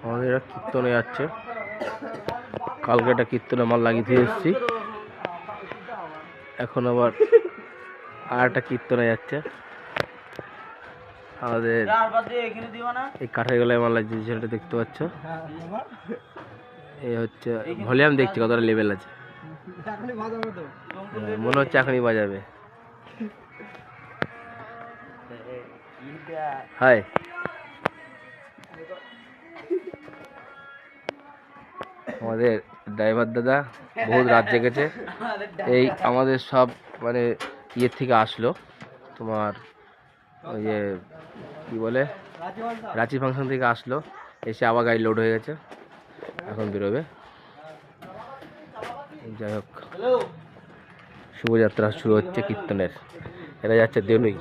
আমাদের এরা কীর্তনে যাচ্ছে। কালকে একটা কীর্তনে মাল লাগিয়ে দিয়ে এসেছি, এখন আবার আর একটা কীর্তনে যাচ্ছে। আমাদের এই কাঠের গলায় মাল লাগছে, যেটা দেখতে পাচ্ছ। এই হচ্ছে ভলিউম, দেখছি কতটা লেভেল আছে। মনে হচ্ছে এখনই বাজাবে। হাই, আমাদের ড্রাইভার দাদা বহুত রাত জেগেছে। এই আমাদের সব মানে ইয়ের থেকে আসলো, তোমার ওই যে কী বলে, রাঁচি ফাংশন থেকে আসলো, এসে আবার গাড়ি লোড হয়ে গেছে, এখন বেরোবে। যাই হোক, শুভযাত্রা শুরু হচ্ছে কীর্তনের। এরা যাচ্ছে দেনুই।